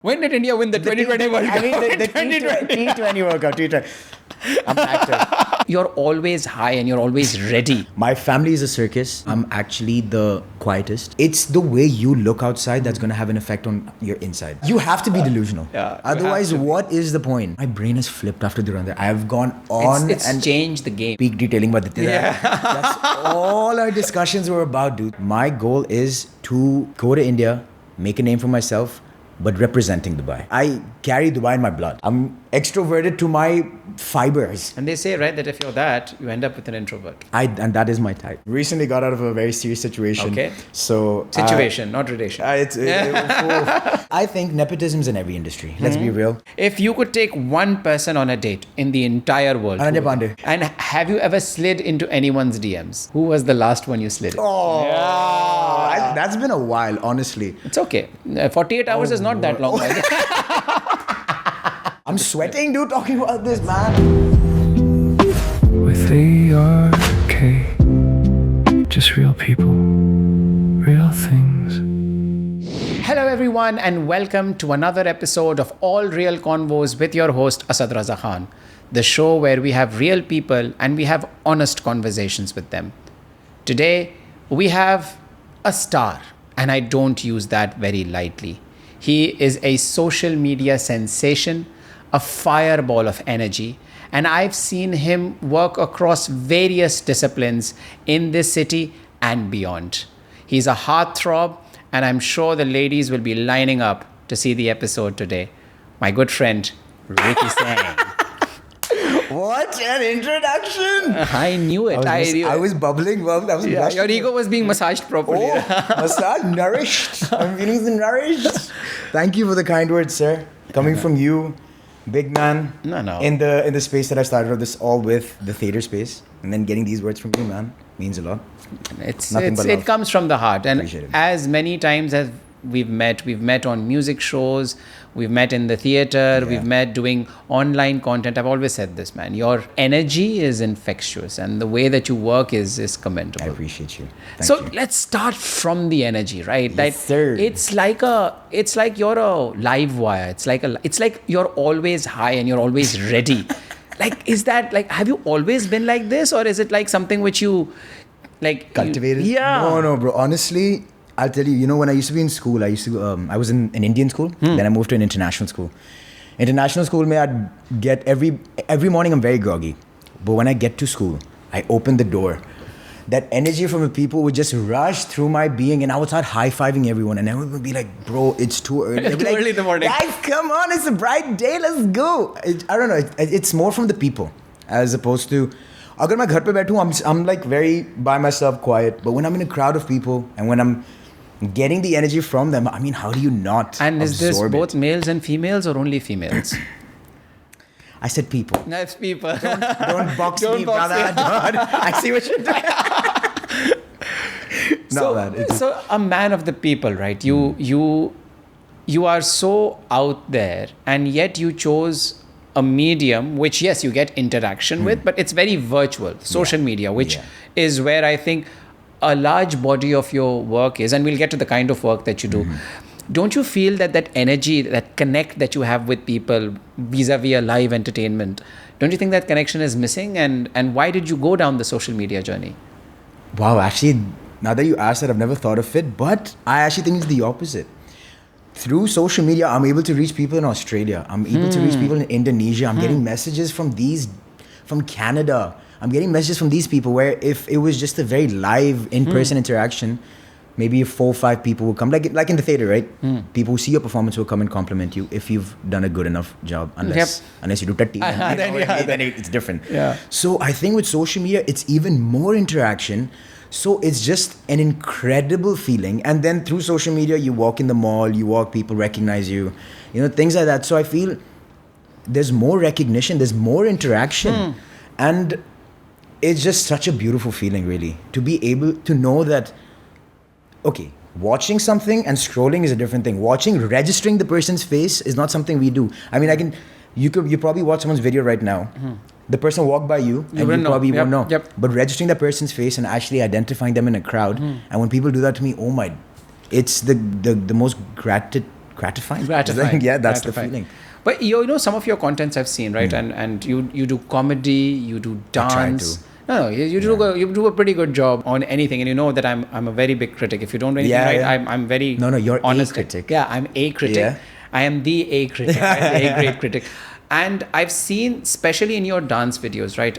When did India win the 2020 World Cup? I mean, the T20 World Cup. T20. I'm an actor. You're always high and you're always ready. My family is a circus. I'm actually the quietest. It's the way you look outside that's going to have an effect on your inside. You have to be delusional. Otherwise, what is the point? My brain has flipped after the run there. I've gone on It's and changed the game. peak detailing about the That's all our discussions were about, dude. My goal is to go to India, make a name for myself, but representing Dubai. I carry Dubai in my blood. I'm extroverted to my fibers. And they say, right, that if you're that, you end up with an introvert. And that is my type. Recently got out of a very serious situation. Okay. So Situation, not relation. I think nepotism is in every industry. Let's be real. If you could take one person on a date in the entire world, Ananya Pandey. and have you ever slid into anyone's DMs? Who was the last one you slid? That's been a while, honestly. It's okay. 48 hours is not that long. I'm sweating, dude, talking about this, man. With ARK, just real people, real things. Hello everyone and welcome to another episode of All Real Konvos with your host Asad Raza Khan, the show where we have real people and we have honest conversations with them. Today we have a star, and I don't use that very lightly. He is a social media sensation, a fireball of energy, and I've seen him work across various disciplines in this city and beyond. He's a heartthrob, and I'm sure the ladies will be lining up to see the episode today. My good friend, Ricky Singh. What an introduction! I knew it. I was bubbling. Your ego was being massaged properly. Massage, nourished. I'm feeling nourished. Thank you for the kind words, sir. Coming from you, big man. No. In the space that I started this all with, the theater space, and then getting these words from you, man, means a lot. It comes from the heart, and Appreciate it. as many times as we've met on music shows, we've met in the theater, we've met doing online content. I've always said this, man, your energy is infectious and the way that you work is commendable. I appreciate you. Thank you. Let's start from the energy, right? Yes, sir. It's like you're a live wire. It's like you're always high and you're always ready. Have you always been like this, or is it like something which you Cultivated? Yeah. No, bro. Honestly, I'll tell you, when I used to be in school, I was in an Indian school, then I moved to an international school. International school, I'd get every morning I'm very groggy. But when I get to school, I open the door. That energy from the people would just rush through my being, and I would start high-fiving everyone, and everyone would be like, bro, it's too early. It's too early in the morning. Guys, come on, it's a bright day, let's go. I don't know, it's more from the people, as opposed to, agar main ghar pe baithu, I'm like very by myself, quiet. But when I'm in a crowd of people, and when I'm getting the energy from them, I mean, how do you not And is this absorb both it? males and females or only females? I said people. That's people. Don't box Don't me, box brother. me. I see what you're doing. So a man of the people, right? You are so out there, and yet you chose a medium which, yes, you get interaction with, but it's very virtual, social media, which is where I think a large body of your work is, and we'll get to the kind of work that you do. Don't you feel that energy, that connect that you have with people vis-a-vis a live entertainment, don't you think that connection is missing? And why did you go down the social media journey? Wow, actually, now that you asked that, I've never thought of it, but I actually think it's the opposite. Through social media, I'm able to reach people in Australia. I'm able to reach people in Indonesia. I'm getting messages from Canada. I'm getting messages from these people where if it was just a very live, in-person interaction, maybe 4 or 5 people will come. Like in the theater, right? People who see your performance will come and compliment you if you've done a good enough job. Unless you do tatty, then it's different. Yeah. So I think with social media, it's even more interaction. So it's just an incredible feeling. And then through social media, you walk in the mall, people recognize you, things like that. So I feel there's more recognition, there's more interaction. And it's just such a beautiful feeling, really, to be able to know that, okay, watching something and scrolling is a different thing. Registering the person's face is not something we do. I mean, you probably watch someone's video right now. The person walked by you and you probably won't know. Yep. But registering that person's face and actually identifying them in a crowd, and when people do that to me, oh my, it's the most gratifying. Gratifying. Yeah, that's Gratifying. the feeling. But you know, some of your contents I've seen, right? And you do comedy, you do dance. to. No, you do a pretty good job on anything, and you know that I'm a very big critic. If you don't do anything right, I'm very No, you're honest. a critic. Yeah, I'm a critic. Yeah. I am the A critic, right? The A grade critic. And I've seen, especially in your dance videos, right?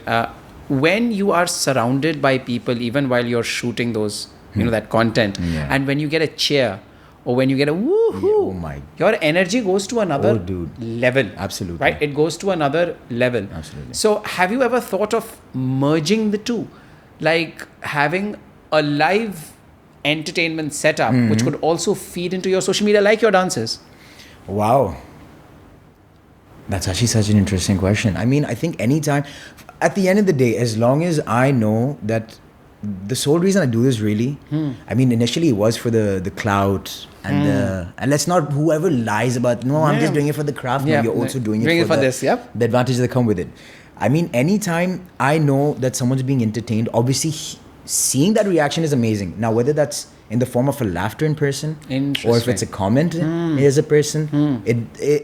When you are surrounded by people, even while you're shooting those, that content, and when you get a cheer or when you get a woohoo, your energy goes to another level. Absolutely. Right? It goes to another level. Absolutely. So have you ever thought of merging the two? Like having a live entertainment setup, which could also feed into your social media like your dances? Wow. That's actually such an interesting question. I mean, I think anytime, at the end of the day, as long as I know that the sole reason I do this really, I mean, initially it was for the clout and let's not, whoever lies about, no, I'm just doing it for the craft. No, you're also doing it for this, the advantages that come with it. I mean, anytime I know that someone's being entertained, obviously seeing that reaction is amazing. Now, whether that's in the form of a laughter in person or if it's a comment as a person,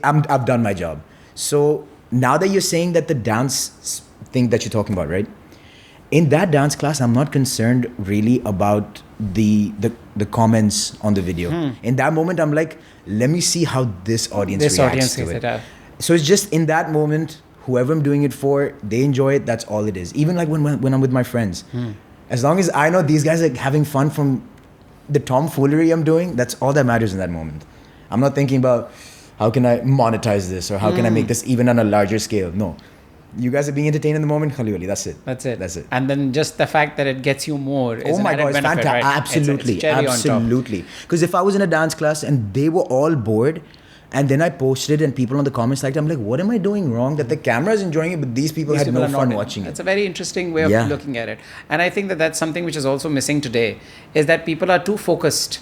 I've done my job. So now that you're saying that the dance thing that you're talking about, right? In that dance class, I'm not concerned really about the comments on the video. In that moment, I'm like, let me see how this audience reacts to it. So it's just in that moment, whoever I'm doing it for, they enjoy it. That's all it is. Even like when I'm with my friends, as long as I know these guys are having fun from the tomfoolery I'm doing, that's all that matters in that moment. I'm not thinking about how can I monetize this or how can I make this even on a larger scale. No. You guys are being entertained in the moment, Khaliwali. That's it. That's it. That's it. And then just the fact that it gets you more is oh my God, it's benefit, fantastic. Right? Absolutely. It's cherry absolutely. Because if I was in a dance class and they were all bored and then I posted and people on the comments liked it, I'm like, what am I doing wrong? That the camera is enjoying it, but these people had no fun watching it. It's a very interesting way of looking at it. And I think that that's something which is also missing today, is that people are too focused,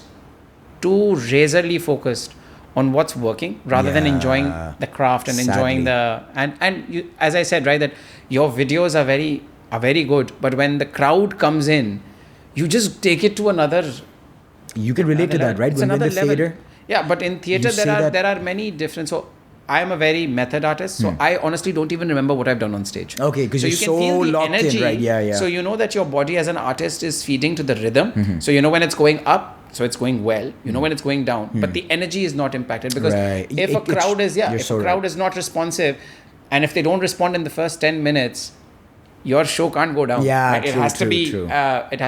too razorly focused on what's working rather than enjoying the craft and enjoying the and you, as I said, right, that your videos are very good, but when the crowd comes in, you just take it to another. You can relate to that, right? It's when another in the level. theater. Yeah, but in theater there are many different. So I am a very method artist, so I honestly don't even remember what I've done on stage. Okay, because you're you can feel the locked energy, in, right? Yeah. So you know that your body as an artist is feeding to the rhythm. So you know when it's going up, so it's going well. You know when it's going down, but the energy is not impacted because if a crowd is not responsive, and if they don't respond in the first 10 minutes, your show can't go down. Yeah, right? It has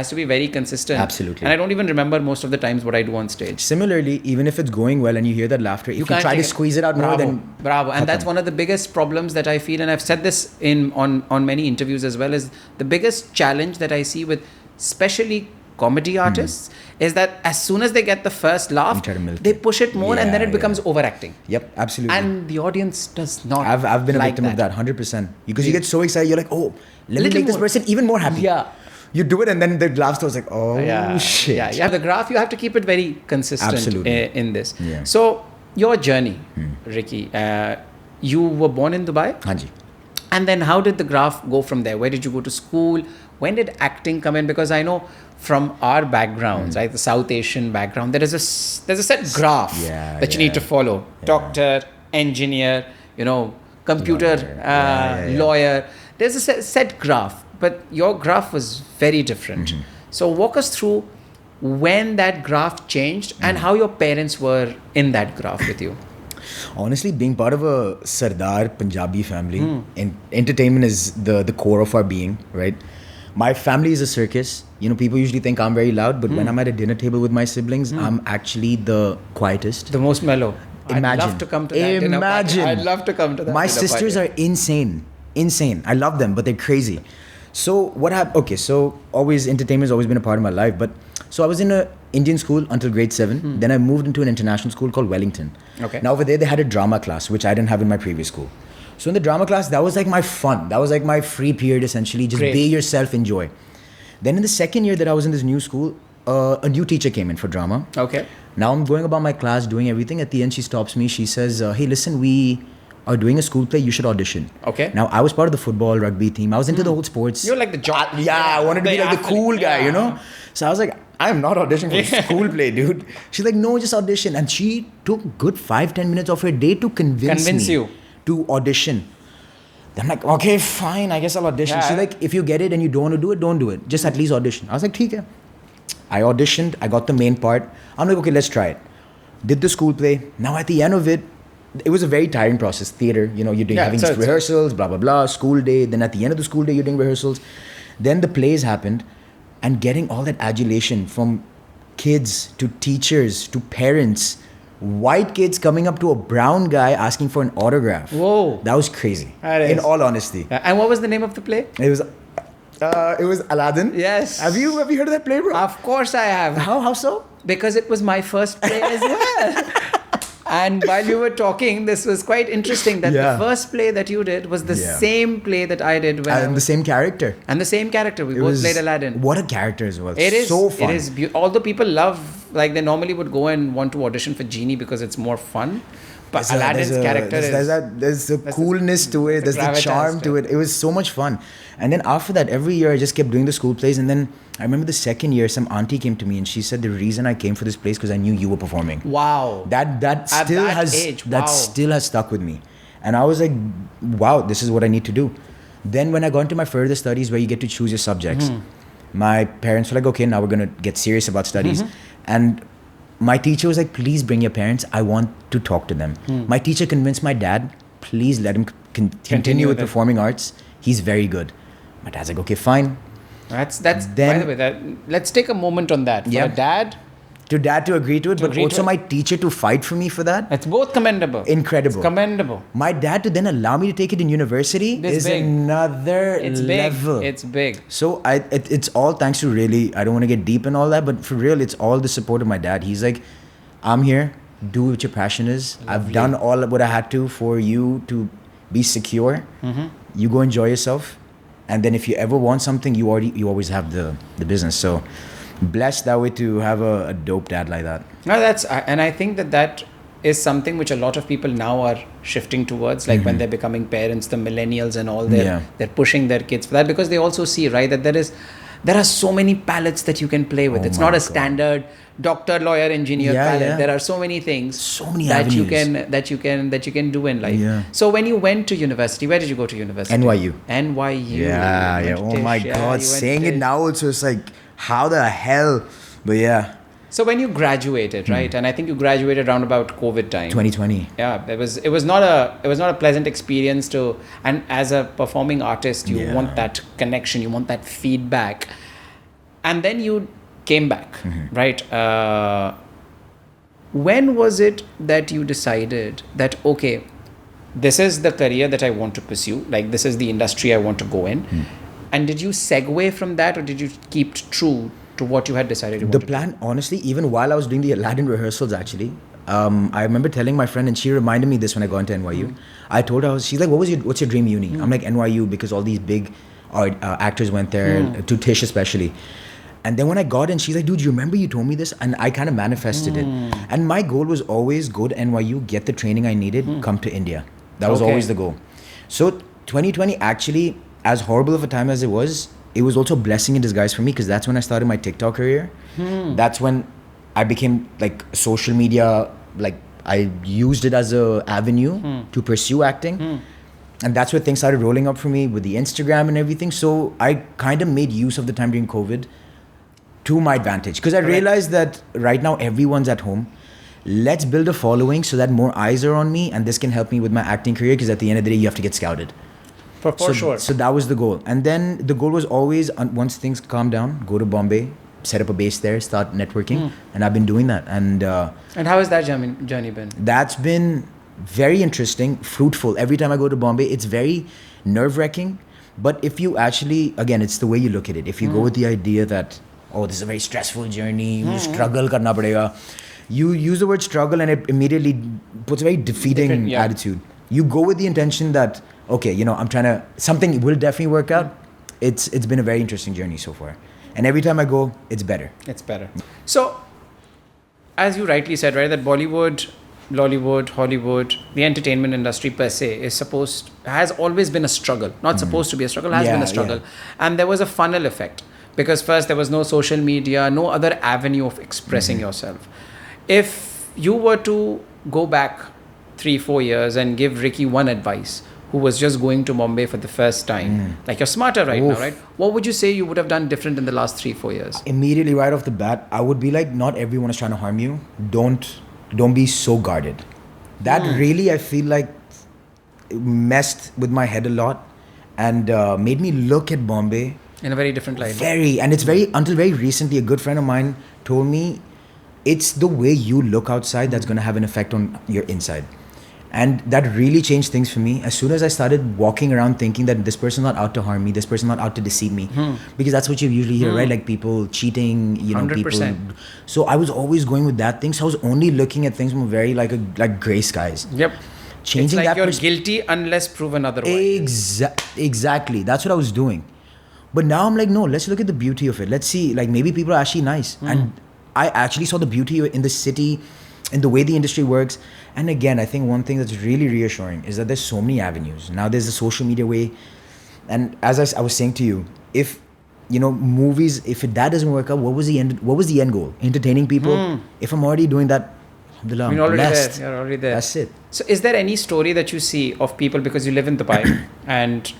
to be very consistent. Absolutely. And I don't even remember most of the times what I do on stage. Similarly, even if it's going well and you hear that laughter, if you try to squeeze it out more, then bravo. And that's one of the biggest problems that I feel, and I've said this on many interviews as well, is the biggest challenge that I see with especially comedy artists is that as soon as they get the first laugh, they push it more and then it becomes overacting. Yep, absolutely. And the audience does not. I've been a victim of that 100%. Because you get so excited, you're like, oh, let me make this person even more happy. Yeah. You do it and then the laugh starts like, oh shit. Yeah. The graph, you have to keep it very consistent. Absolutely. In this. Yeah. So your journey, Ricky, you were born in Dubai. Hanji. And then how did the graph go from there? Where did you go to school? When did acting come in? Because I know from our backgrounds, right, the South Asian background, there's a set graph that you need to follow. Doctor, engineer, computer, lawyer. There's a set graph, but your graph was very different. So walk us through when that graph changed and how your parents were in that graph with you. Honestly, being part of a Sardar Punjabi family, entertainment is the core of our being, right? My family is a circus. People usually think I'm very loud, but when I'm at a dinner table with my siblings, I'm actually the quietest. The most mellow. Imagine. I'd love to come to that dinner party. I'd love to come to that. My sisters are insane. I love them, but they're crazy. So what happened? Okay, so entertainment has always been a part of my life. But so I was in an Indian school until grade 7. Then I moved into an international school called Wellington. Okay. Now over there, they had a drama class, which I didn't have in my previous school. So in the drama class, that was like my fun. That was like my free period, essentially. Just be yourself, enjoy. Then in the second year that I was in this new school, a new teacher came in for drama. Okay. Now I'm going about my class, doing everything. At the end, she stops me. She says, hey, listen, we are doing a school play. You should audition. Okay. Now, I was part of the football, rugby team. I was into the whole sports. You're like the jock. I wanted to be like the cool guy, So I was like, I'm not auditioning for a school play, dude. She's like, no, just audition. And she took good 5-10 minutes of her day to convince me you to audition. Then I'm like, okay, fine, I guess I'll audition. Yeah. She's like, if you get it and you don't want to do it, don't do it. Just at least audition. I was like, theek hai. I auditioned, I got the main part. I'm like, okay, let's try it. Did the school play. Now at the end of it, it was a very tiring process. Theater, you're doing having rehearsals, blah, blah, blah, school day. Then at the end of the school day, you're doing rehearsals. Then the plays happened. And getting all that adulation from kids to teachers to parents, white kids coming up to a brown guy asking for an autograph. Whoa. That was crazy. That is. In all honesty. Yeah. And what was the name of the play? It was Aladdin. Yes. Have you heard of that play, bro? Of course I have. How so? Because it was my first play as well. And while you were talking, this was quite interesting that Yeah. the first play that you did was the Yeah. same play that I did when I And the was, same character. and the same character. We It both was- played Aladdin. What a character as well. It is so fun. It is although people love, like they normally would go and want to audition for Genie because it's more fun. But Aladdin's character there's a coolness to it. the There's the gravitas charm to to it. It was so much fun. And then after that, every year I just kept doing the school plays. And then I remember the second year, some auntie came to me and she said, the reason I came for this place because I knew you were performing. Wow. That At still that has age, that wow. still has stuck with me. And I was like, wow, this is what I need to do. Then when I got into my further studies where you get to choose your subjects, my parents were like, okay, now we're gonna get serious about studies. And my teacher was like, please bring your parents. I want to talk to them. My teacher convinced my dad, please let him continue with with it. performing arts. He's very good. My dad's like, okay, fine. That's Then- by the way, let's take a moment on that. For Yeah. a dad, To dad to agree to it, but agree to also it. my teacher to fight for me for that. it's both commendable. Incredible. It's commendable. My dad to then allow me to take it in university It's is big. another It's big. level. It's big. So it's all thanks to really, I don't want to get deep and all that, but for real, it's all the support of my dad. He's like, I'm here, do what your passion is. I've done all of what I had to for you to be secure. You go enjoy yourself. And then if you ever want something, you always have the business. So blessed that way to have a dope dad like that. No, and I think that is something which a lot of people now are shifting towards, like when they're becoming parents, the millennials and all, they're pushing their kids for that because they also see, right, that there are so many palettes that you can play with. Oh it's my not a God. standard doctor, lawyer, engineer Yeah, palette. yeah. There are so many things So many that you avenues. can do in life. Yeah. So when you went to university, where did you go to university? NYU. NYU. Yeah, You yeah. went to Oh Tisch. my Yeah, God, you went saying to it Tisch. now, it's just like, how the hell? But yeah, So when you graduated, right, and I think you graduated around about COVID time. 2020. Yeah, it was not a pleasant experience to, and as a performing artist, you Yeah. want that connection, you want that feedback, and then you came back, right? When was it that you decided that okay, this is the career that I want to pursue, like this is the industry I want to go in, and did you segue from that, or did you keep true to what you had decided you The wanted plan, honestly, even while I was doing the Aladdin rehearsals, actually, I remember telling my friend, and she reminded me this when I got into NYU. I told her, she's like, what's your dream uni? I'm like, NYU, because all these big actors went there, to Tisch especially. And then when I got in, she's like, dude, you remember you told me this? And I kind of manifested it. And my goal was always go to NYU, get the training I needed, come to India. That was Okay. always the goal. So 2020, actually, as horrible of a time as it was also a blessing in disguise for me, because that's when I started my TikTok career. That's when I became like social media, like I used it as a avenue to pursue acting. And that's where things started rolling up for me with the Instagram and everything. So I kind of made use of the time during COVID to my advantage, because I realized that right now everyone's at home. Let's build a following so that more eyes are on me, and this can help me with my acting career, because at the end of the day, you have to get scouted. For so, sure. So that was the goal. And then the goal was always, once things calm down, go to Bombay, set up a base there, start networking. And I've been doing that. And how has that journey been? that's been very interesting, fruitful. Every time I go to Bombay, it's very nerve-wracking. But if you actually, again, it's the way you look at it. If you go with the idea that, oh, this is a very stressful journey, struggle karna padega. You use the word struggle and it immediately puts a very defeating attitude. You go with the intention that, okay, I'm trying to, something will definitely work out. It's been a very interesting journey so far. And every time I go, it's better. It's better. So, as you rightly said, right, that Bollywood, Lollywood, Hollywood, the entertainment industry per se has always been a struggle. Not supposed to be a struggle, has been a struggle. And there was a funnel effect. Because first, there was no social media, no other avenue of expressing yourself. If you were to go back 3-4 years and give Ricky one advice, who was just going to Bombay for the first time, like you're smarter right now, right? What would you say you would have done different in the last 3-4 years? Immediately right off the bat, I would be like, not everyone is trying to harm you. Don't be so guarded. That really, I feel like, messed with my head a lot and made me look at Bombay In a very different light. Until very recently, a good friend of mine told me, it's the way you look outside that's going to have an effect on your inside. And that really changed things for me. As soon as I started walking around thinking that this person's not out to harm me, this person's not out to deceive me, because that's what you usually hear, right? Like people cheating, 100%. people. So I was always going with that thing. So I was only looking at things from very like gray skies. Yep. Changing it's like that you're guilty unless proven otherwise. Exactly. That's what I was doing. But now I'm like, no, let's look at the beauty of it. Let's see, like maybe people are actually nice. And I actually saw the beauty in the city, in the way the industry works. And again, I think one thing that's really reassuring is that there's so many avenues. Now there's the social media way. And as I was saying to you, if, movies, if that doesn't work out, what was the end goal? Entertaining people? If I'm already doing that, alhamdulillah, You're already blessed. there. You're already there. That's it. So is there any story that you see of people, because you live in Dubai and,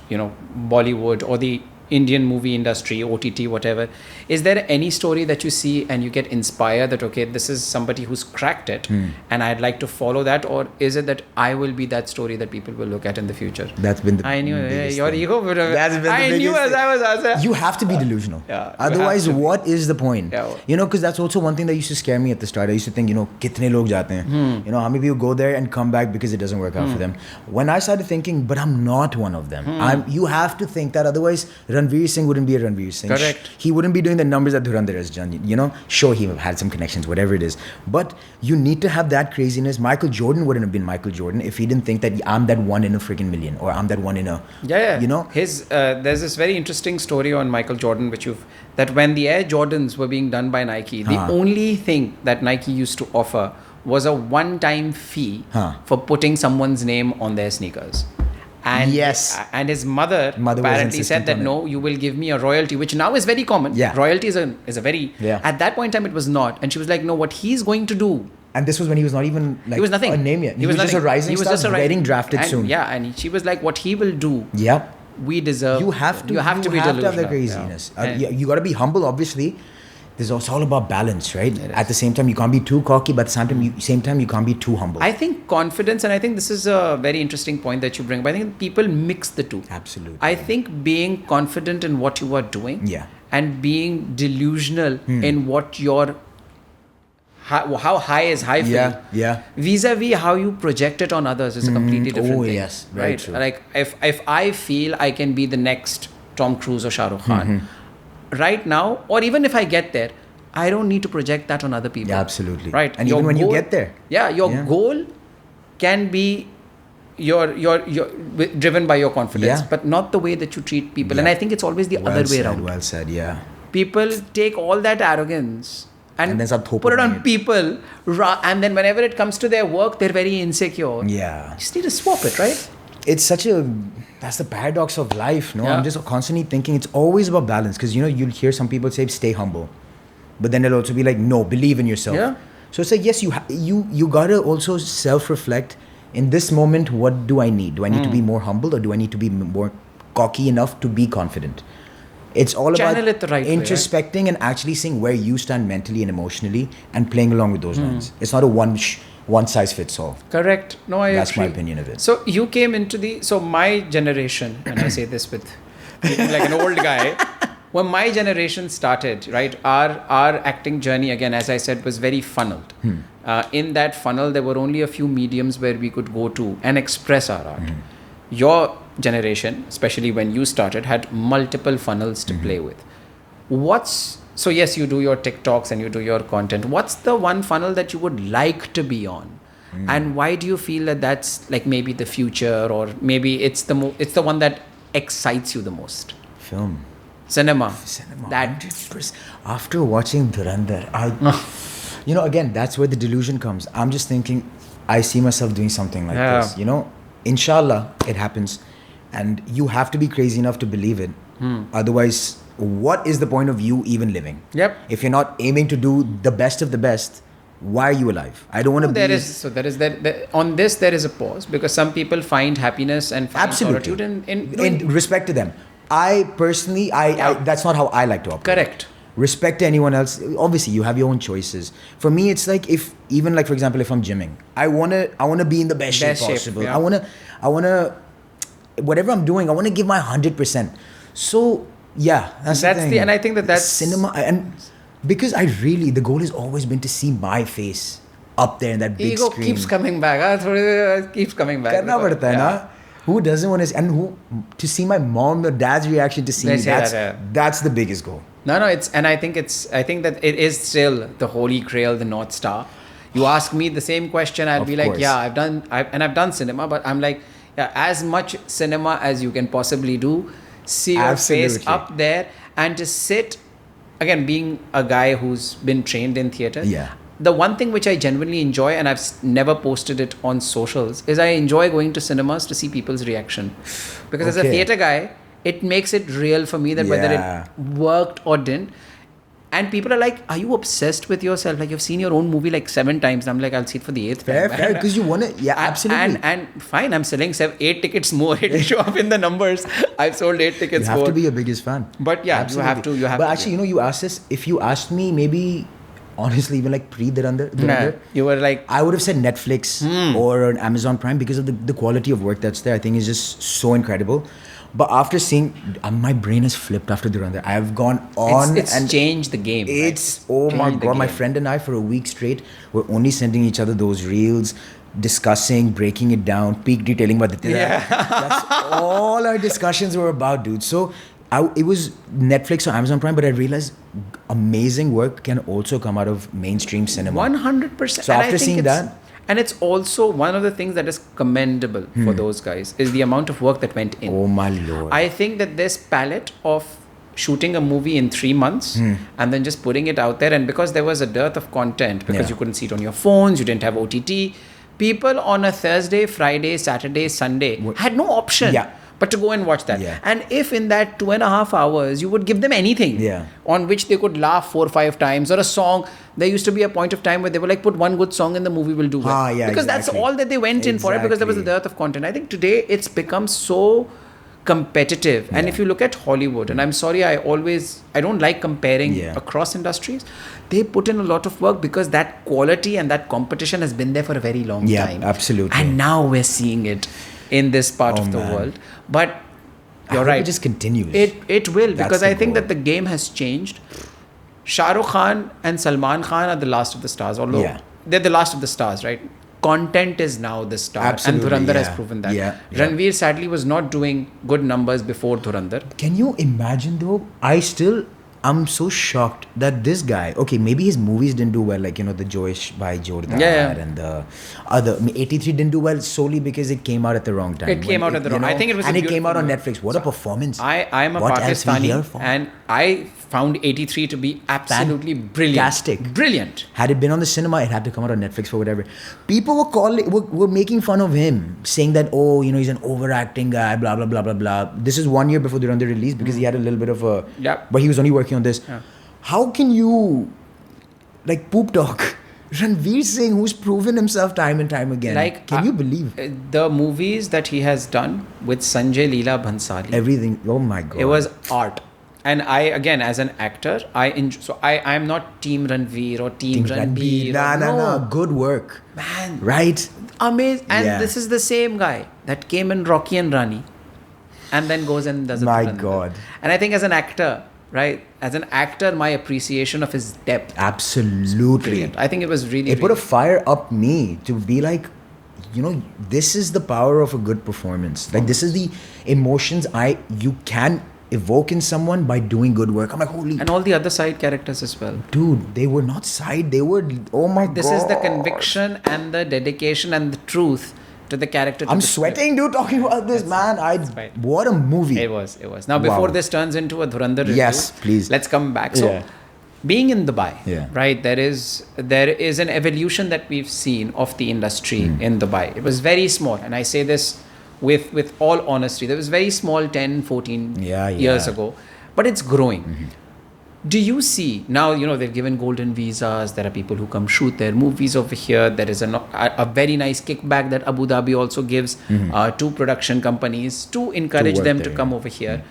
Bollywood or the Indian movie industry, OTT, whatever, is there any story that you see and you get inspired that, okay, this is somebody who's cracked it and I'd like to follow that? Or is it that I will be that story that people will look at in the future? That's been the I knew biggest your thing. ego. That's been the I knew biggest as I was asking. You have to be delusional. Yeah, you Otherwise, have to be. what is the point? Yeah. Because that's also one thing that used to scare me at the start. I used to think, kitne log jate hain? How many people go there and come back because it doesn't work out for them? When I started thinking, but I'm not one of them. You have to think that, otherwise Ranveer Singh wouldn't be a Ranveer Singh. Correct. He wouldn't be doing the numbers that Dhurandhar has done. Sure, he had some connections, whatever it is. But you need to have that craziness. Michael Jordan wouldn't have been Michael Jordan if he didn't think that I'm that one in a freaking million, or I'm that one in a... Yeah. You know? His there's this very interesting story on Michael Jordan, that when the Air Jordans were being done by Nike, the only thing that Nike used to offer was a one-time fee for putting someone's name on their sneakers. And Yes. And his mother was apparently insistent said that on it. no, you will give me a royalty, which now is very common. Yeah. Royalty is a very... Yeah. At that point in time, it was not. And she was like, no, what he's going to do... And this was when he was not even like He was nothing. a name yet. He was just nothing. a rising He was star, just a ri- getting drafted and, soon. Yeah, and she was like, what he will do, Yep. we deserve. You have to. You have to be have delusional. that craziness. Yeah. You got to be humble. Obviously, there's also all about balance, right? It At the same time, you can't be too cocky, but at the same time, you can't be too humble. I think confidence, and I think this is a very interesting point that you bring. But I think people mix the two. Absolutely. I think being confident in what you are doing, Yeah. and being delusional in what your how high is high for you. Yeah. Vis-a-vis how you project it on others is a completely different thing. Yes. Very Right? true. Like if I feel I can be the next Tom Cruise or Shah Rukh Khan right now, or even if I get there, I don't need to project that on other people. Yeah, absolutely. Right. And Your even when you goal- get there. your goal can be your driven by your confidence, Yeah. but not the way that you treat people. Yeah. And I think it's always the other way around. Well said. Yeah. People take all that arrogance and then start put it on thoping it. people, and then whenever it comes to their work, they're very insecure. Yeah. You just need to swap it, right? It's that's the paradox of life, no? Yeah. I'm just constantly thinking it's always about balance, because you'll hear some people say stay humble, but then they'll also be like, no, believe in yourself. Yeah. So it's like, yes, you gotta also self-reflect. In this moment, what do I need? Do I need to be more humble, or do I need to be more cocky enough to be confident? It's all Channel about it the right way, right? introspecting and actually seeing where you stand mentally and emotionally and playing along with those lines. It's not a one size fits all. Correct. No, I That's my agree. opinion of it. So you came into my generation, and I say this with like an old guy. When my generation started, right, our acting journey, again, as I said, was very funneled. In that funnel, there were only a few mediums where we could go to and express our art. Your generation, especially when you started, had multiple funnels to play with. So yes, you do your TikToks and you do your content. What's the one funnel that you would like to be on? And why do you feel that that's like maybe the future, or maybe it's the one that excites you the most? Film. Cinema. That 100%. After watching Dhurandhar, again, that's where the delusion comes. I'm just thinking, I see myself doing something like this. Inshallah, it happens, and you have to be crazy enough to believe it. Otherwise, what is the point of you even living? Yep. If you're not aiming to do the best of the best, why are you alive? I don't want to be... On this there is a pause, because some people find happiness and find Absolutely. solitude in respect to them. I personally, I that's not how I like to operate. Correct. Respect to anyone else. Obviously, you have your own choices. For me, it's like for example, if I'm gymming, I wanna be in the best shape possible. Yeah. I wanna whatever I'm doing, I wanna give my 100%. So yeah, that's the thing. And I think that's cinema, and because the goal has always been to see my face up there in that big ego screen. keeps coming back. Keeps coming back. Karna padta hai na? Who doesn't want to? And to see my mom or dad's reaction to see me? That's the biggest goal. No, I think that it is still the holy grail, the North Star. You ask me the same question, I'll be like, course. yeah, I've done cinema, but I'm like, yeah, as much cinema as you can possibly do, see your face up there, and to sit, again, being a guy who's been trained in theatre. Yeah. The one thing which I genuinely enjoy, and I've never posted it on socials, is I enjoy going to cinemas to see people's reaction. Because as a theatre guy, it makes it real for me that whether it worked or didn't. And people are like, are you obsessed with yourself? Like, you've seen your own movie like 7 times. And I'm like, I'll see it for the 8th time. Fair, because you want to, absolutely. And fine, I'm selling 8 tickets more. It'll show up in the numbers. I've sold 8 tickets more. You have to be your biggest fan. But yeah, absolutely. you have but to. Actually, you asked this, if you asked me maybe, honestly, even like pre-Dhurandhar, you were like, I would have said Netflix or an Amazon Prime, because of the quality of work that's there. I think is just so incredible. But after seeing, my brain has flipped after Dhurandhar. I have gone on it's and changed the game. Oh my God, my friend and I for a week straight were only sending each other those reels, discussing, breaking it down, peak detailing about the That's all our discussions were about, dude. So it was Netflix or Amazon Prime, but I realized amazing work can also come out of mainstream cinema. 100%. So after seeing that... And it's also one of the things that is commendable for those guys is the amount of work that went in. Oh my Lord. I think that this palette of shooting a movie in 3 months and then just putting it out there, and because there was a dearth of content, because you couldn't see it on your phones, you didn't have OTT, people on a Thursday, Friday, Saturday, Sunday had no option. But to go and watch that. And if in that 2.5 hours, you would give them anything on which they could laugh 4 or 5 times, or a song. There used to be a point of time where they were like, put one good song in the movie, will do well. Because that's all that they went in for it, because there was a dearth of content. I think today it's become so competitive. And if you look at Hollywood, and I'm sorry, I don't like comparing across industries. They put in a lot of work because that quality and that competition has been there for a very long time. Yeah, absolutely. And now we're seeing it in this part of the world. But you're right. It just continues. It will, because I think that the game has changed. Shah Rukh Khan and Salman Khan are the last of the stars, although they're the last of the stars, right? Content is now the star. Absolutely, and Dhurandhar has proven that. Ranveer sadly was not doing good numbers before Dhurandhar. Can you imagine though? I'm so shocked that this guy, okay, maybe his movies didn't do well, like, the Joish by Jordar and the other. 83 didn't do well solely because it came out at the wrong time. It came out at the wrong time. I think it was. And it came out on Netflix. What a performance. I'm a Pakistani, and I found 83 to be absolutely brilliant. Fantastic. Brilliant. Had it been on the cinema, it had to come out on Netflix for whatever. People were making fun of him, saying that, he's an overacting guy, blah, blah, blah, blah, blah. This is 1 year before the release, because he had a little bit of a... But he was only working on this. How can you, poop talk Ranveer Singh, who's proven himself time and time again? Can you believe? The movies that he has done with Sanjay Leela Bhansali. Everything. Oh my God. It was art. And I, again, as an actor, I'm not Team Ranveer or Team Ranveer. No. Good work. Man. Right? Amazing. And this is the same guy that came in Rocky and Rani and then goes and does it. My God. And I think as an actor, right? As an actor, my appreciation of his depth. Absolutely. Brilliant. I think it was really... It put a fire up me to be like, this is the power of a good performance. This is the emotions you can evoke in someone by doing good work. I'm like, holy... And all the other side characters as well. Dude, they were not side. They were... Oh my God. This is the conviction and the dedication and the truth to the character. I'm sweating, dude, talking about this, man. What a movie. It was. Now, before this turns into a Dhurandhar review... Yes, please. Let's come back. So, being in Dubai, right, there is an evolution that we've seen of the industry in Dubai. It was very small. And I say this with all honesty. There was very small 10, 14 years ago. but it's growing. Do you see now, they've given golden visas, there are people who come shoot their movies over here, there is a very nice kickback that Abu Dhabi also gives to production companies to encourage them to come over here.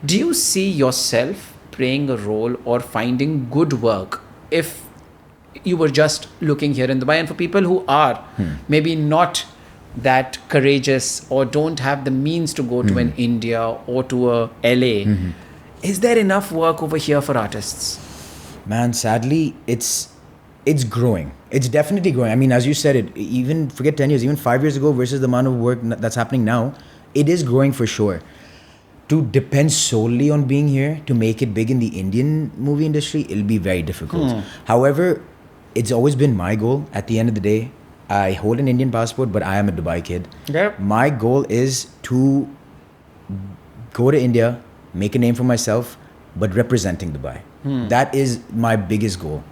Do you see yourself playing a role or finding good work if you were just looking here in Dubai? And for people who are maybe not that courageous or don't have the means to go to an India or to a LA, is there enough work over here for artists? Man, sadly, it's growing. It's definitely growing. I mean, as you said, it even forget 10 years, even 5 years ago versus the amount of work that's happening now, it is growing for sure. To depend solely on being here to make it big in the Indian movie industry, it'll be very difficult. However, it's always been my goal. At the end of the day, I hold an Indian passport, but I am a Dubai kid. Yep. My goal is to go to India, make a name for myself, but representing Dubai. That is my biggest goal.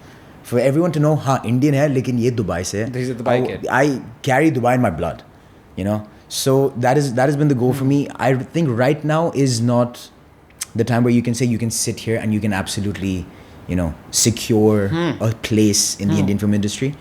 For everyone to know, Indian hai, lekin ye Dubai se hai. This is a Dubai kid. I carry Dubai in my blood, So that has been the goal for me. I think right now is not the time where you can say you can sit here and you can absolutely, secure a place in the Indian film industry.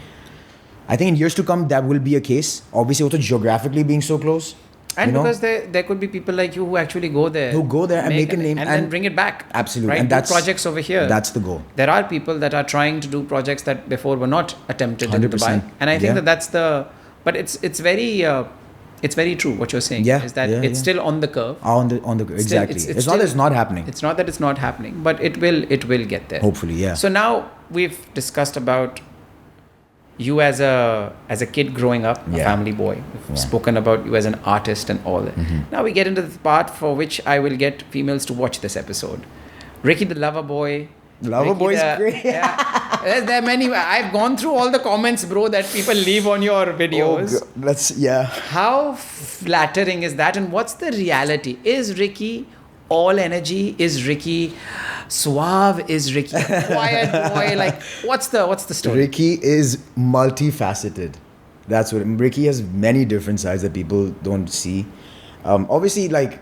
I think in years to come, that will be a case. Obviously, also geographically being so close. And because there could be people like you who actually go there. Who go there and make a name. And then bring it back. Absolutely. Right? And do projects over here. That's the goal. There are people that are trying to do projects that before were not attempted 100%. In Dubai. And I think that's the... But it's very true what you're saying. Yeah. Is that it's still on the curve. On the curve. Exactly. It's not that it's not happening. It's not that it's not happening, but it will get there. Hopefully, yeah. So now we've discussed about you as a kid growing up, a family boy. We've spoken about you as an artist and all that. Now we get into the part for which I will get females to watch this episode. Ricky the Lover Boy. Lover Boy is great. There are many. I've gone through all the comments, bro, that people leave on your videos. How flattering is that? And what's the reality? Is Ricky all energy? Is Ricky suave? Is Ricky a quiet boy? Like, what's the story? Ricky is multifaceted. That's what Ricky has many different sides that people don't see. Obviously, like,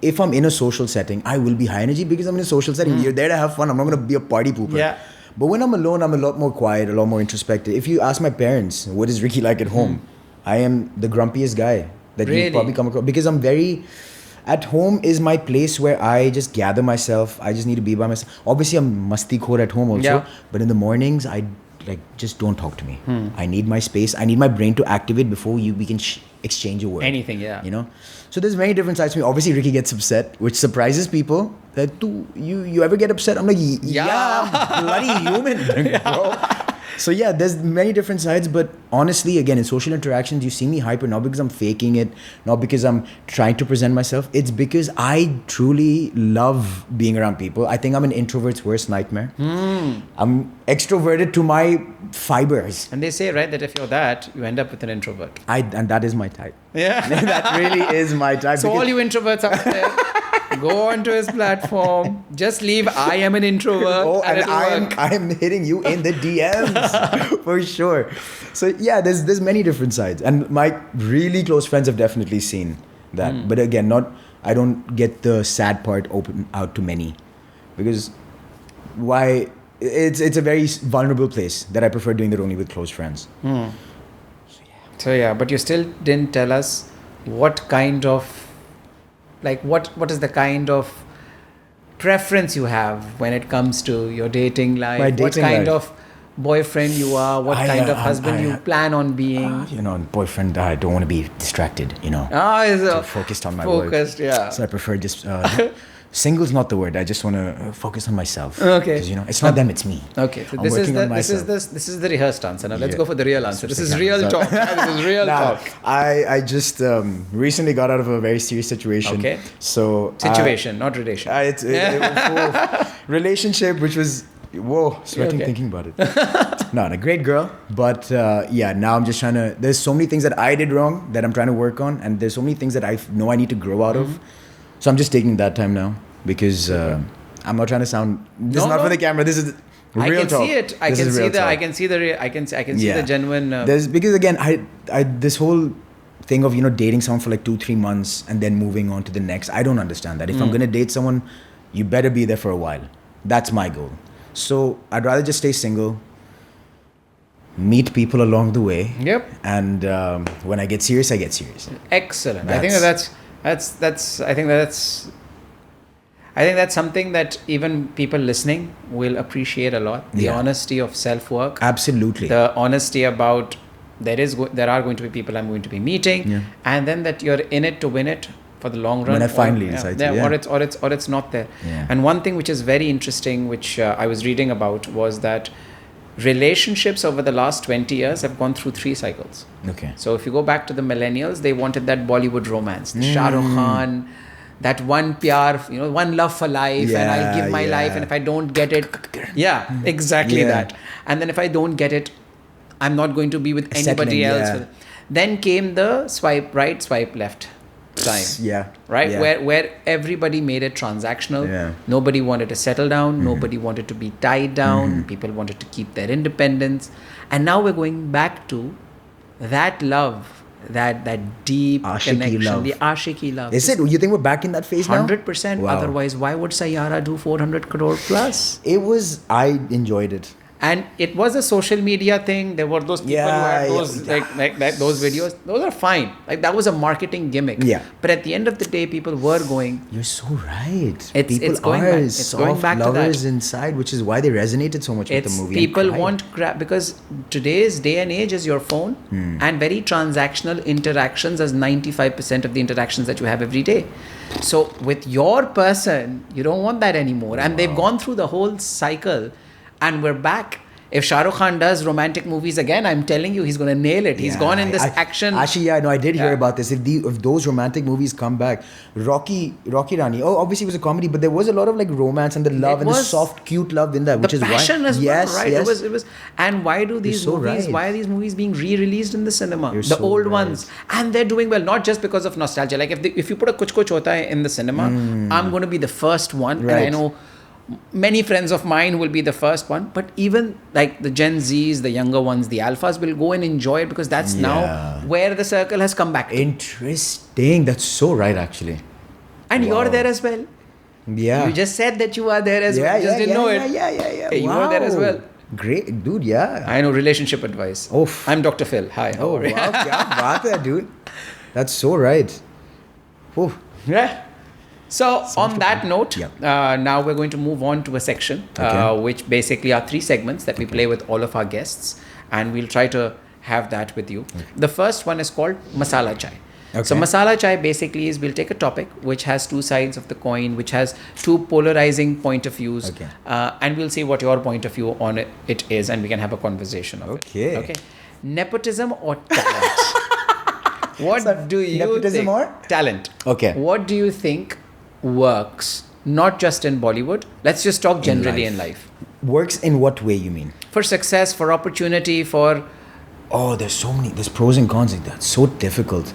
if I'm in a social setting, I will be high energy because I'm in a social setting. You're there to have fun. I'm not going to be a party pooper. Yeah. But when I'm alone, I'm a lot more quiet, a lot more introspective. If you ask my parents, what is Ricky like at home? I am the grumpiest guy that you probably come across. Because I'm at home is my place where I just gather myself. I just need to be by myself. Obviously, I'm masti-khor at home also. Yeah. But in the mornings, I just don't talk to me. I need my space. I need my brain to activate before we can exchange a word. Anything, yeah. So there's many different sides to me. Obviously, Ricky gets upset, which surprises people. That you ever get upset? I'm like, yeah, I'm bloody human, bro. So yeah, there's many different sides, but honestly, again, in social interactions, you see me hyper, not because I'm faking it, not because I'm trying to present myself. It's because I truly love being around people. I think I'm an introvert's worst nightmare. I'm extroverted to my fibers. And they say, right, that if you're that, you end up with an introvert. And that is my type. Yeah. That really is my type. So all you introverts out there, go onto his platform. Just leave. I am an introvert. Oh, and I am hitting you in the DMs for sure. So yeah, there's many different sides, and my really close friends have definitely seen that. But again, I don't get the sad part open out to many, because why? It's a very vulnerable place that I prefer doing it only with close friends. So yeah, but you still didn't tell us what kind of. Like what is the kind of preference you have when it comes to your dating life? What kind of boyfriend you are? What kind of husband you plan on being? Boyfriend, I don't want to be distracted, So focused on my work. Yeah. So I prefer just... single's not the word. I just want to focus on myself. Okay. Because, it's not them, it's me. Okay. So this is the rehearsed answer. Now let's go for the real answer. This is real talk. This is real talk. I just recently got out of a very serious situation. Okay. So... Situation, not relation. It's relationship, which was... Whoa, sweating thinking about it. No, a great girl. But now I'm just trying to... There's so many things that I did wrong that I'm trying to work on. And there's so many things that I know I need to grow out of. So I'm just taking that time now because I'm not trying to sound... This is not for the camera. This is real talk. I can see the genuine... Because again, I this whole thing of, dating someone for like 2-3 months and then moving on to the next, I don't understand that. If I'm going to date someone you better be there for a while. That's my goal. So I'd rather just stay single, meet people along the way. Yep. And when I get serious, I get serious. Excellent. I think that's something that even people listening will appreciate a lot. The honesty of self-work. Absolutely. The honesty about there are going to be people I'm going to be meeting, and then that you're in it to win it for the long run. When I finally decide to, or it's not there. Yeah. And one thing which is very interesting, which I was reading about, was that relationships over the last 20 years have gone through 3 cycles. Okay. So if you go back to the millennials, they wanted that Bollywood romance, the Shah Rukh Khan, that one pyar, one love for life, and I'll give my life, and if I don't get it, exactly that. And then if I don't get it, I'm not going to be with anybody else. Yeah. Then came the swipe right, swipe left time. Right? Yeah. Where everybody made it transactional. Yeah. Nobody wanted to settle down. Nobody wanted to be tied down. People wanted to keep their independence. And now we're going back to that love, that deep Ashiki connection, love. the ashiki love. Is it? You think we're back in that phase now? 100%. Wow. Otherwise, why would Sayyara do 400 crore plus? I enjoyed it. And it was a social media thing. There were those people who had those like those videos. Those are fine. Like that was a marketing gimmick. Yeah. But at the end of the day, people were going. You're so right. It's going soft back to lovers that. inside, which is why they resonated so much with the movie. People want because today's day and age is your phone and very transactional interactions as 95% of the interactions that you have every day. So with your person, you don't want that anymore. And they've gone through the whole cycle. And we're back. If Shah Rukh Khan does romantic movies again, I'm telling you, he's going to nail it. He's gone in this action. Actually, I did hear about this. If those romantic movies come back, Rocky Rani. Oh, obviously it was a comedy, but there was a lot of like romance and the love and the soft, cute love in that, which is why. The passion as well, right? Yes. It was. And why do these movies? Right. Why are these movies being re-released in the cinema? You're the so old right. ones, and they're doing well, not just because of nostalgia. Like if you put a Kuch Kuch Hota Hai in the cinema, I'm going to be the first one, Right. and I know many friends of mine will be the first one, but even like the Gen Zs, the younger ones, the alphas will go and enjoy it because that's now where the circle has come back to. Interesting. That's so right, actually. And you're there as well. Yeah. You just said that you are there as well. You just didn't know it. Yeah. Hey, you are there as well. Great, dude. Yeah. I know relationship advice. Oof. I'm Dr. Phil. Hi. How are you? Wow, kya baat hai, dude. That's so right. Oof. Yeah. So on that note, now we're going to move on to a section, which basically are 3 segments that we play with all of our guests, and we'll try to have that with you. Okay. The first one is called Masala Chai. Okay. So Masala Chai basically is we'll take a topic which has 2 sides of the coin, which has 2 polarizing point of views, and we'll see what your point of view on it is, and we can have a conversation of it. Okay. Nepotism or talent? What do you nepotism think? Or talent? Okay. What do you think works, not just in Bollywood? Let's just talk generally in life. Works in what way, you mean? For success, for opportunity, for... Oh, there's pros and cons like that. So difficult.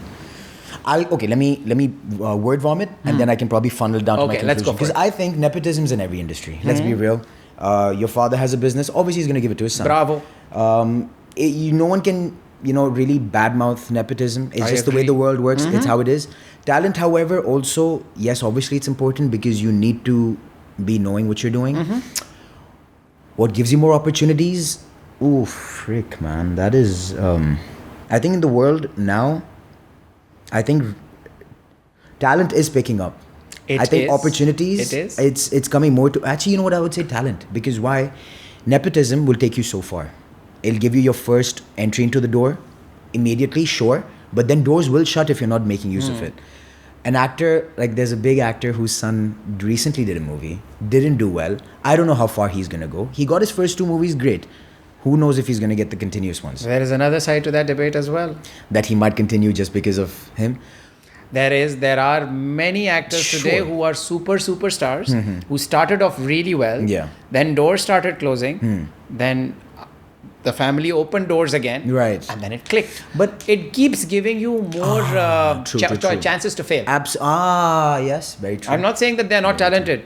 Let me word vomit and then I can probably funnel down to my conclusion. Let's go for it. Because I think nepotism is in every industry. Let's be real. Your father has a business. Obviously, he's going to give it to his son. Bravo. No one can, really badmouth nepotism. It's just the way the world works. It's how it is. Talent, however, also, yes, obviously it's important because you need to be knowing what you're doing. What gives you more opportunities? Ooh, frick, man. That is... I think in the world now, I think talent is picking up. I think opportunities... It is. It's coming more to... Actually, you know what I would say? Talent. Because why? Nepotism will take you so far. It'll give you your first entry into the door immediately, sure. But then doors will shut if you're not making use of it. An actor, like there's a big actor whose son recently did a movie, didn't do well. I don't know how far he's going to go. He got his first 2 movies, great. Who knows if he's going to get the continuous ones? There is another side to that debate as well. That he might continue just because of him? There are many actors today who are superstars who started off really well. Yeah. Then doors started closing. Then the family opened doors again. Right. And then it clicked. But it keeps giving you more chances to fail. Yes, very true. I'm not saying that they're not talented.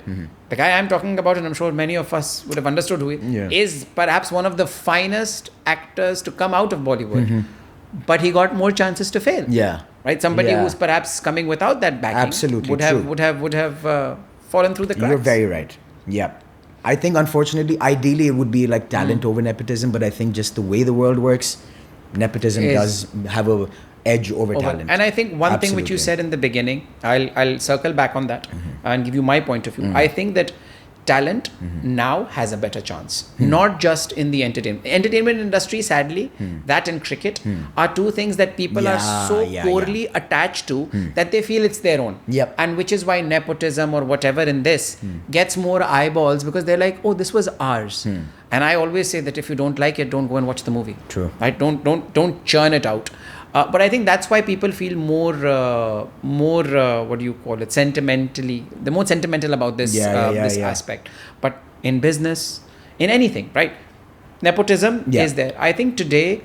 The guy I'm talking about, and I'm sure many of us would have understood who he is, perhaps one of the finest actors to come out of Bollywood. But he got more chances to fail. Yeah. Right? Somebody who's perhaps coming without that backing would have fallen through the cracks. You're very right. Yeah. I think, unfortunately, ideally it would be like talent over nepotism, but I think just the way the world works, nepotism does have a edge over talent. And I think one thing which you said in the beginning, I'll circle back on that and give you my point of view. I think that talent now has a better chance, not just in the entertainment industry. Sadly, that and cricket are two things that people are so poorly attached to that they feel it's their own. Yep. And which is why nepotism or whatever in this gets more eyeballs, because they're like, oh, this was ours. And I always say that if you don't like it, don't go and watch the movie. True. Right? Don't churn it out. But I think that's why people feel more what do you call it, sentimentally, they're more sentimental about this aspect. But in business, in anything, right, nepotism is there. I think today,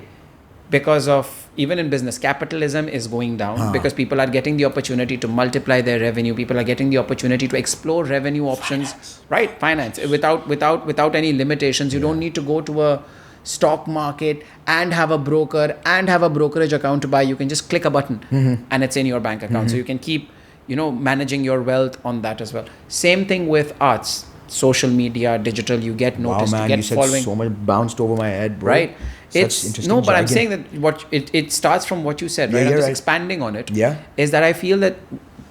because of, even in business, capitalism is going down because people are getting the opportunity to multiply their revenue. People are getting the opportunity to explore revenue options, right? Finance without any limitations. You don't need to go to a stock market and have a broker and have a brokerage account to buy. You can just click a button and it's in your bank account. So you can keep, managing your wealth on that as well. Same thing with arts, social media, digital. You get noticed, you get following. So much bounced over my head, bro. Right. But I'm saying that it starts from what you said, right? I'm just expanding on it. Yeah. Is that I feel that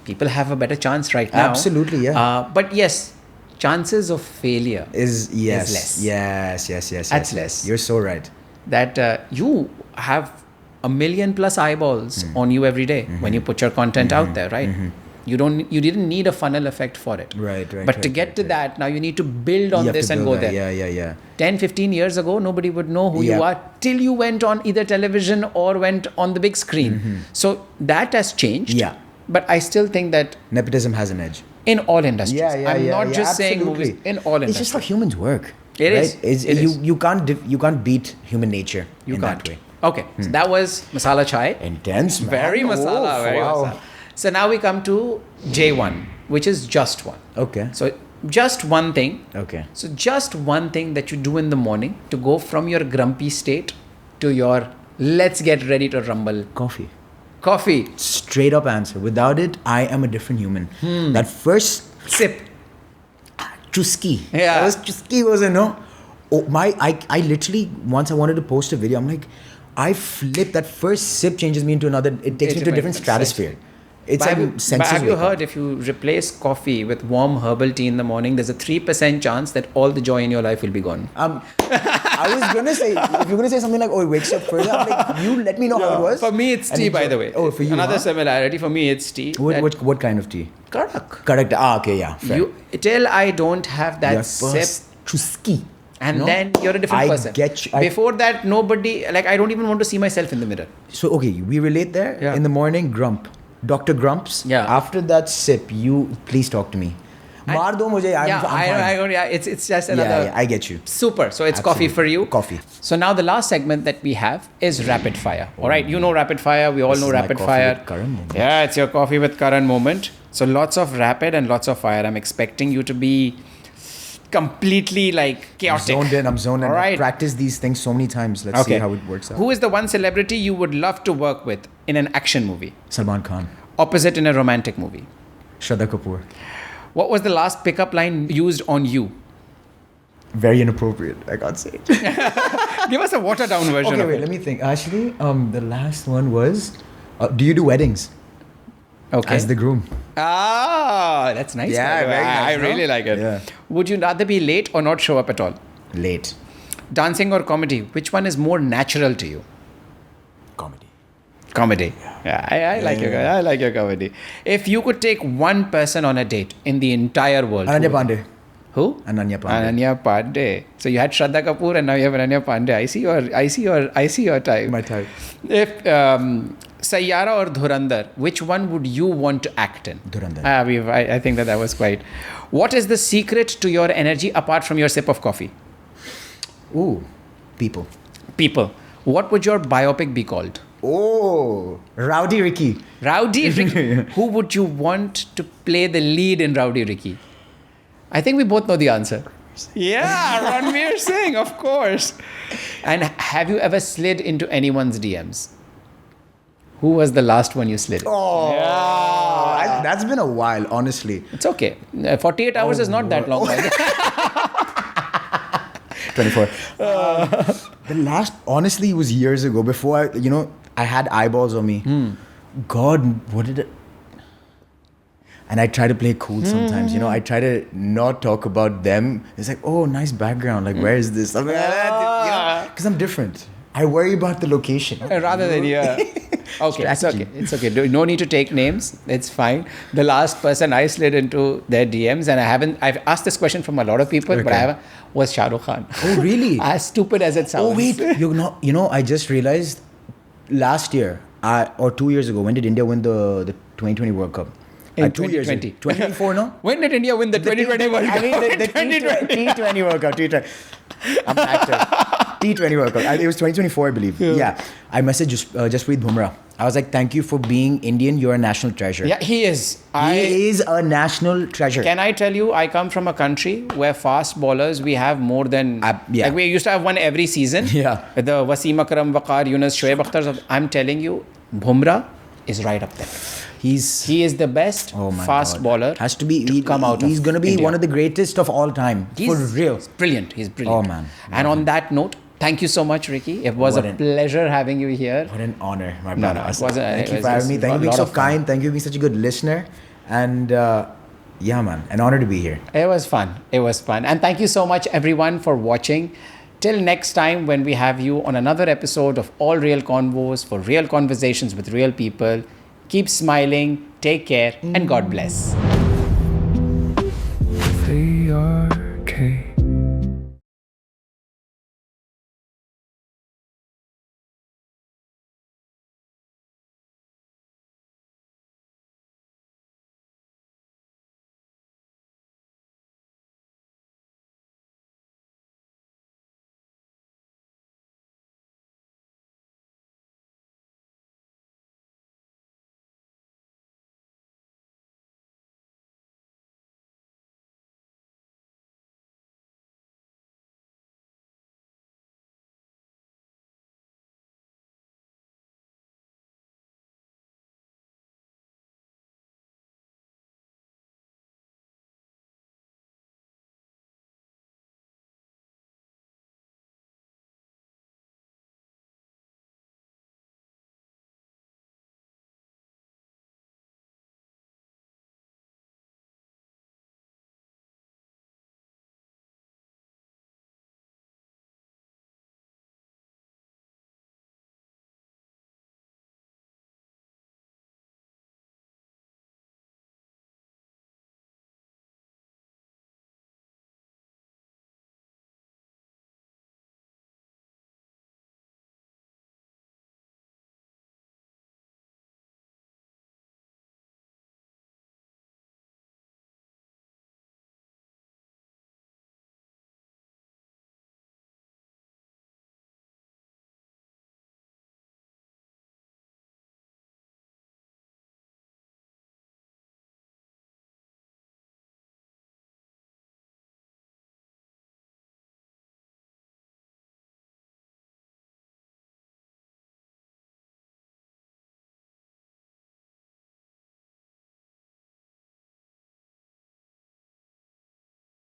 people have a better chance right now. Absolutely, yeah. But yes, chances of failure is less. Yes. That's less. You're so right. That you have 1 million plus eyeballs on you every day when you put your content out there, right? You didn't need a funnel effect for it. Right. But to get to that, now you need to build on this and go there. Yeah. 10, 15 years ago, nobody would know who you are till you went on either television or went on the big screen. So that has changed. Yeah. But I still think that nepotism has an edge. In all industries. I'm not just absolutely. saying movies. In all industries. It's just how humans work. It right? is. You can't beat human nature that way. Okay. So that was masala chai. Intense, man. Very masala. Very masala. So now we come to J1, which is just one. Okay. So just one thing. Okay. So just one thing that you do in the morning to go from your grumpy state to your let's get ready to rumble. Coffee. Straight up answer. Without it, I am a different human. That first sip. Chuski. Yeah. That was chuski, was it? No? Oh, I literally, once I wanted to post a video, I'm like, I flip. That first sip changes me into another. It takes me to a different stratosphere. It's like senses. But have you heard, if you replace coffee with warm herbal tea in the morning, there's a 3% chance that all the joy in your life will be gone. I was going to say, if you're going to say something like, oh, it wakes you up further, I'm like, you let me know how it was. For me, it's tea, by the way. Oh, for you, another similarity, for me, it's tea. What kind of tea? Karak. Correct. Okay, yeah. Fair. Till I don't have that sip. Chuski. And then you're a different person. Get you. Before that, nobody, I don't even want to see myself in the mirror. So, okay, we relate there. Yeah. In the morning, grump. Dr. Grumps. Yeah. After that sip, you please talk to me. Maar do mujhe. I'm fine. It's just another. Yeah, I get you. Super. So it's coffee for you. Coffee. So now the last segment that we have is rapid fire. All right, you know rapid fire. We all know rapid fire. Yeah, it's your coffee with Karan moment. So lots of rapid and lots of fire. I'm expecting you to be completely chaotic. I'm zoned in. All right. I've practiced these things so many times. Let's see how it works out. Who is the one celebrity you would love to work with in an action movie? Salman Khan. Opposite in a romantic movie? Shraddha Kapoor. What was the last pickup line used on you? Very inappropriate. I can't say it. Give us a watered down version of it. Let me think. Actually, the last one was, do you do weddings? Okay. As the groom. Ah, that's nice. Yeah, very nice, I really like it. Yeah. Would you rather be late or not show up at all? Late. Dancing or comedy? Which one is more natural to you? Comedy. Yeah, I like your comedy. If you could take one person on a date in the entire world. Ananya Pandey. Who? Ananya Pandey. Ananya Pandey. So you had Shraddha Kapoor and now you have Ananya Pandey. I see your type. My type. If Sayyara or Dhurandhar, which one would you want to act in? Dhurandhar. I think that was quite. What is the secret to your energy apart from your sip of coffee? Ooh, people. What would your biopic be called? Oh, Rowdy Ricky. Rowdy Ricky. Who would you want to play the lead in Rowdy Ricky? I think we both know the answer. Yeah, Ranveer Singh, of course. And have you ever slid into anyone's DMs? Who was the last one you slid? Oh, yeah. That's been a while, honestly. It's okay. 48 hours is not that long. 24. The last, honestly, it was years ago. Before I had eyeballs on me. God, what did it? And I try to play cool sometimes. I try to not talk about them. It's like, oh, nice background. Like, where is this? Something like that. Because I'm different. I worry about the location. Rather than, yeah. Okay, it's okay. It's okay. No need to take names. It's fine. The last person I slid into their DMs, and I've asked this question from a lot of people, but I haven't, was Shah Rukh Khan. Oh, really? As stupid as it sounds. Oh, wait. I just realized last year, or 2 years ago, when did India win the 2020 World Cup? In 2020. 2024, no? When did India win the 2020 World Cup? I mean, the T20 World Cup. T20. I'm an actor. T20 World Cup. It was 2024, I believe. Yeah. I messaged Jasprit Bumrah. I was like, thank you for being Indian. You're a national treasure. Yeah, he is. He is a national treasure. Can I tell you, I come from a country where fast bowlers, we have more than... yeah. Like we used to have one every season. Yeah. The Wasim Akram, Waqar, Yunus, Shoaib Akhtar. I'm telling you, Bumrah is right up there. He is the best fast bowler. Has to be. Come out. He's going to be India. one of the greatest of all time. For real. He's brilliant. He's brilliant. Oh, man. And on that note, thank you so much, Ricky. It was a pleasure having you here. What an honor, my brother. No, it wasn't. Thank you for having me. Thank you for being so kind. Thank you for being such a good listener. And yeah, man, an honor to be here. It was fun. And thank you so much, everyone, for watching. Till next time, when we have you on another episode of All Real Convos for real conversations with real people. Keep smiling, take care, and God bless. The arcade.